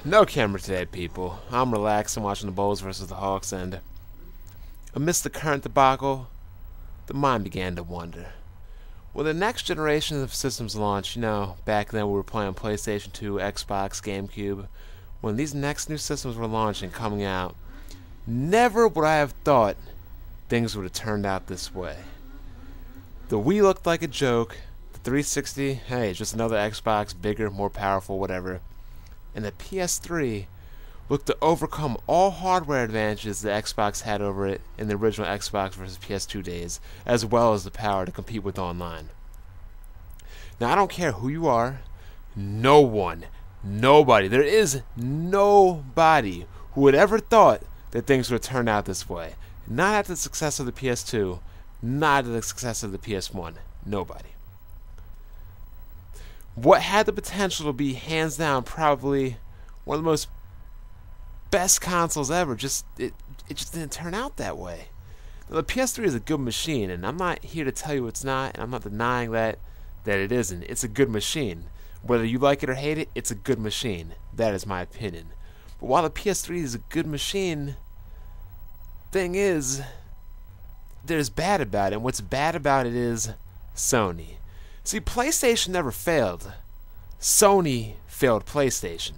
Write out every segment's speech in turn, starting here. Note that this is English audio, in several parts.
No camera today, people. I'm relaxed and watching the Bulls versus the Hawks, and amidst the current debacle, the mind began to wonder. When the next generation of systems launched, back then we were playing PlayStation 2, Xbox, GameCube, when these next new systems were launching, coming out, never would I have thought things would have turned out this way. The Wii looked like a joke, the 360, hey, just another Xbox, bigger, more powerful, whatever. And the PS3 looked to overcome all hardware advantages the Xbox had over it in the original Xbox versus PS2 days, as well as the power to compete with online. Now, I don't care who you are, nobody, there is nobody who would ever thought that things would turn out this way. Not after the success of the PS2, not after the success of the PS1. Nobody. What had the potential to be hands down probably one of the most best consoles ever, it just didn't turn out that way. Now, the PS3 is a good machine, and I'm not here to tell you it's not, and I'm not denying that it isn't. It's a good machine. Whether you like it or hate it, it's a good machine. That is my opinion. But while the PS3 is a good machine, thing is, there's bad about it, and what's bad about it is Sony. See, PlayStation never failed. Sony failed PlayStation.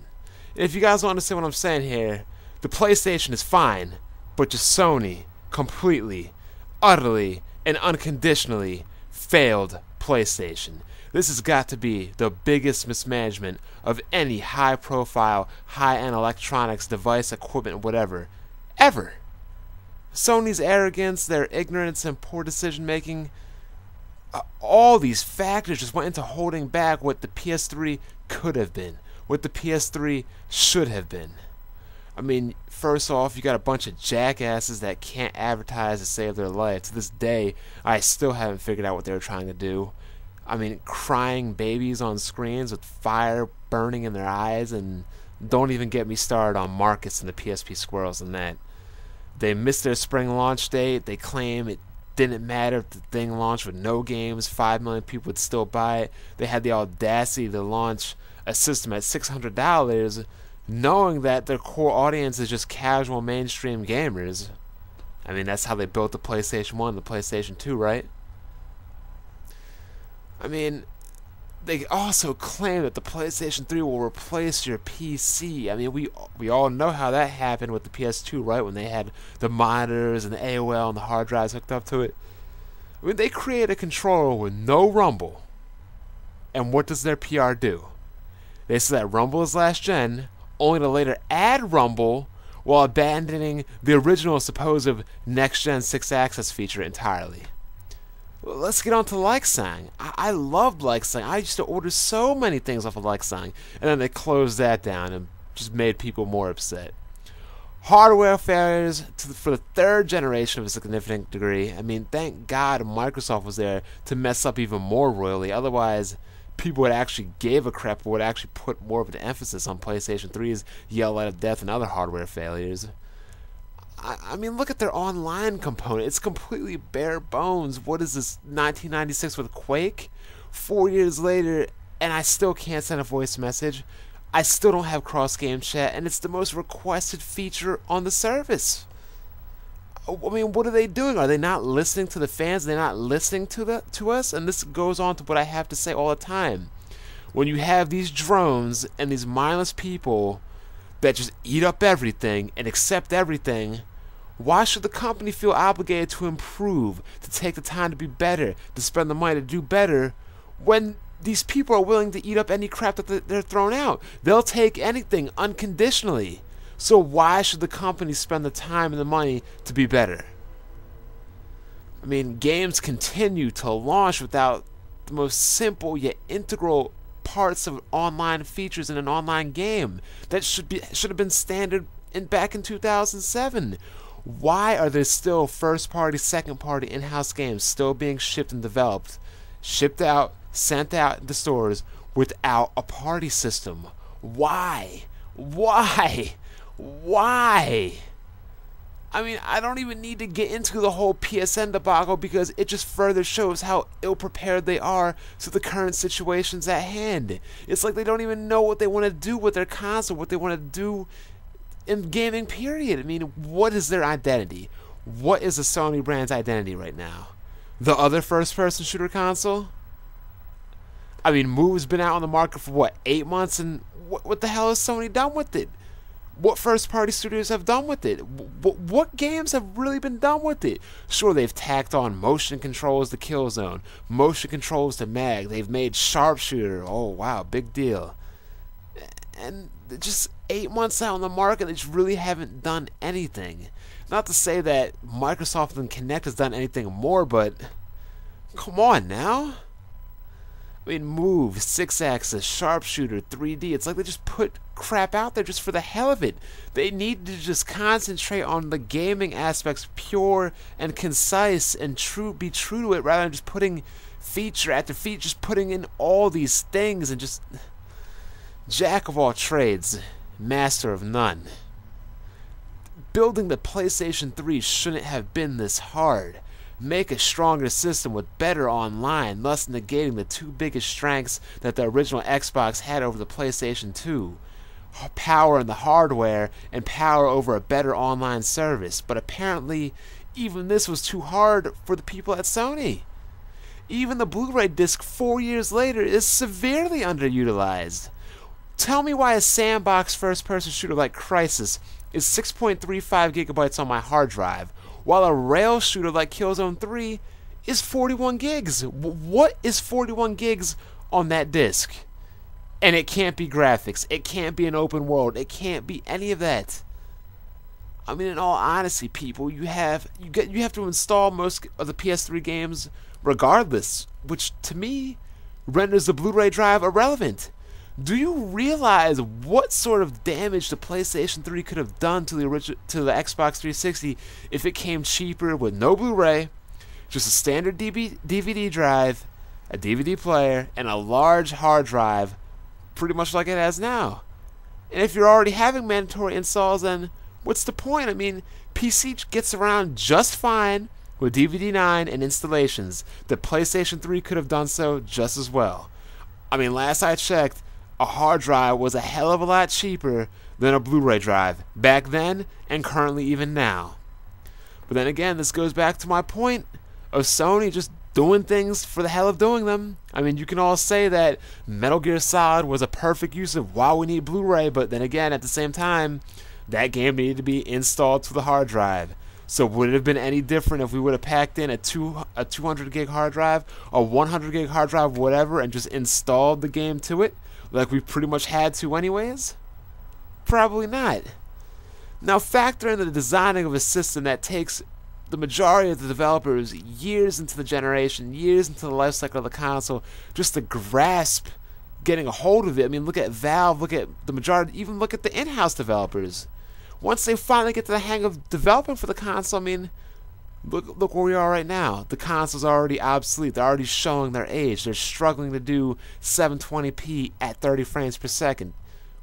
And if you guys don't understand what I'm saying here, the PlayStation is fine, but just Sony completely, utterly, and unconditionally failed PlayStation. This has got to be the biggest mismanagement of any high-profile, high-end electronics device, equipment, whatever, ever. Sony's arrogance, their ignorance, and poor decision-making, all these factors just went into holding back what the PS3 could have been, what the PS3 should have been. I mean, first off, you got a bunch of jackasses that can't advertise to save their life. To this day, I still haven't figured out what they were trying to do. I mean, crying babies on screens with fire burning in their eyes, and don't even get me started on Marcus and the PSP squirrels and that. They missed their spring launch date. They claim it didn't matter if the thing launched with no games. 5 million people would still buy it. They had the audacity to launch a system at $600, knowing that their core audience is just casual mainstream gamers. I mean, that's how they built the PlayStation 1 and the PlayStation 2, right? I mean, they also claim that the PlayStation 3 will replace your PC. I mean, we all know how that happened with the PS2, right? When they had the monitors and the AOL and the hard drives hooked up to it. I mean, they create a controller with no rumble. And what does their PR do? They say that rumble is last gen, only to later add rumble while abandoning the original supposed next-gen 6-axis feature entirely. Let's get on to Leixang. I loved Leixang. I used to order so many things off of Leixang, and then they closed that down and just made people more upset. Hardware failures for the third generation of a significant degree. I mean, thank God Microsoft was there to mess up even more royally. Otherwise, people would actually give a crap or would actually put more of an emphasis on PlayStation 3's yell light of death and other hardware failures. I mean, look at their online component. It's completely bare bones. What is this, 1996 with Quake? 4 years later, and I still can't send a voice message. I still don't have cross-game chat, and it's the most requested feature on the service. I mean, what are they doing? Are they not listening to the fans? Are they not listening to us? And this goes on to what I have to say all the time. When you have these drones and these mindless people that just eat up everything and accept everything, why should the company feel obligated to improve, to take the time to be better, to spend the money to do better, when these people are willing to eat up any crap that they're thrown out? They'll take anything unconditionally. So why should the company spend the time and the money to be better? I mean, games continue to launch without the most simple yet integral parts of online features in an online game that should have been standard back in 2007. Why are there still first-party, second-party, in-house games still being shipped and developed, shipped out, sent out into stores without a party system? Why? I mean, I don't even need to get into the whole PSN debacle because it just further shows how ill-prepared they are to the current situations at hand. It's like they don't even know what they want to do with their console, what they want to do in gaming, period. I mean, what is their identity? What is the Sony brand's identity right now? The other first-person shooter console? I mean, Move's been out on the market for, what, 8 months? And what the hell has Sony done with it? What first-party studios have done with it? What games have really been done with it? Sure, they've tacked on motion controls to Killzone, motion controls to Mag. They've made Sharpshooter. Oh, wow, big deal. And just 8 months out on the market, they just really haven't done anything. Not to say that Microsoft and Kinect has done anything more, but come on now. I mean, Move, 6-axis, Sharpshooter, 3D. It's like they just put crap out there just for the hell of it. They need to just concentrate on the gaming aspects, pure and concise, and be true to it, rather than just putting feature after feature, just putting in all these things and just jack of all trades, master of none. Building the PlayStation 3 shouldn't have been this hard. Make a stronger system with better online, thus negating the two biggest strengths that the original Xbox had over the PlayStation 2. Power in the hardware and power over a better online service. But apparently, even this was too hard for the people at Sony. Even the Blu-ray disc 4 years later is severely underutilized. Tell me why a sandbox first-person shooter like Crysis is 6.35 gigabytes on my hard drive, while a rail shooter like Killzone 3 is 41 gigs. What is 41 gigs on that disc? And it can't be graphics. It can't be an open world. It can't be any of that. I mean, in all honesty, people, you have to install most of the PS3 games regardless, which to me renders the Blu-ray drive irrelevant. Do you realize what sort of damage the PlayStation 3 could have done to the Xbox 360 if it came cheaper with no Blu-ray, just a standard DVD drive, a DVD player, and a large hard drive, pretty much like it has now? And if you're already having mandatory installs, then what's the point? I mean, PC gets around just fine with DVD 9 and installations. The PlayStation 3 could have done so just as well. I mean, last I checked, a hard drive was a hell of a lot cheaper than a Blu-ray drive back then and currently even now. But then again, this goes back to my point of Sony just doing things for the hell of doing them. I mean, you can all say that Metal Gear Solid was a perfect use of why we need Blu-ray, but then again, at the same time, that game needed to be installed to the hard drive. So would it have been any different if we would have packed in a 200 gig hard drive, a 100 gig hard drive, whatever, and just installed the game to it? Like we pretty much had to anyways? Probably not. Now factor in the designing of a system that takes the majority of the developers years into the generation, years into the life cycle of the console, just to grasp getting a hold of it. I mean, look at Valve, look at the majority, even look at the in-house developers. Once they finally get to the hang of developing for the console, I mean, look where we are right now. The console's already obsolete. They're already showing their age. They're struggling to do 720p at 30 frames per second.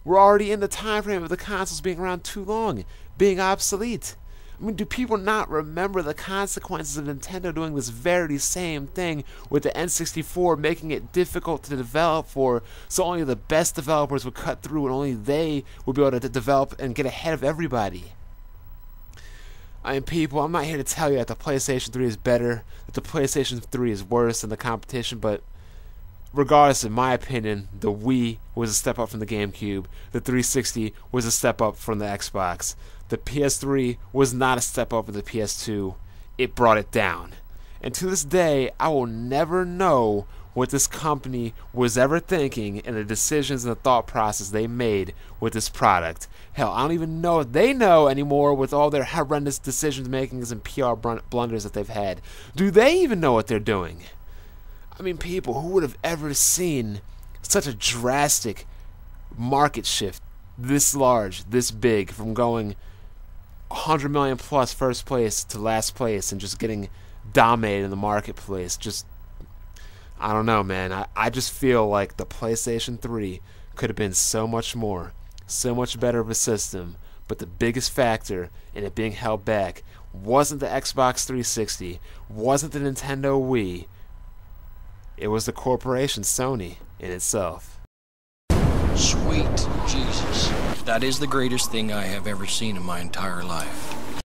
We're already in the time frame of the consoles being around too long, being obsolete. I mean, do people not remember the consequences of Nintendo doing this very same thing with the N64, making it difficult to develop for, so only the best developers would cut through and only they would be able to develop and get ahead of everybody? I mean, people, I'm not here to tell you that the PlayStation 3 is better, that the PlayStation 3 is worse than the competition, but regardless, in my opinion, the Wii was a step up from the GameCube. The 360 was a step up from the Xbox. The PS3 was not a step up from the PS2. It brought it down. And to this day, I will never know what this company was ever thinking and the decisions and the thought process they made with this product. Hell, I don't even know if they know anymore with all their horrendous decision makings and PR blunders that they've had. Do they even know what they're doing? I mean, people, who would have ever seen such a drastic market shift this large, this big, from going 100 million plus first place to last place and just getting dominated in the marketplace? Just, I don't know, man. I just feel like the PlayStation 3 could have been so much more, so much better of a system, But the biggest factor in it being held back wasn't the Xbox 360, wasn't the Nintendo Wii. It was the corporation Sony in itself. Sweet Jesus. That is the greatest thing I have ever seen in my entire life.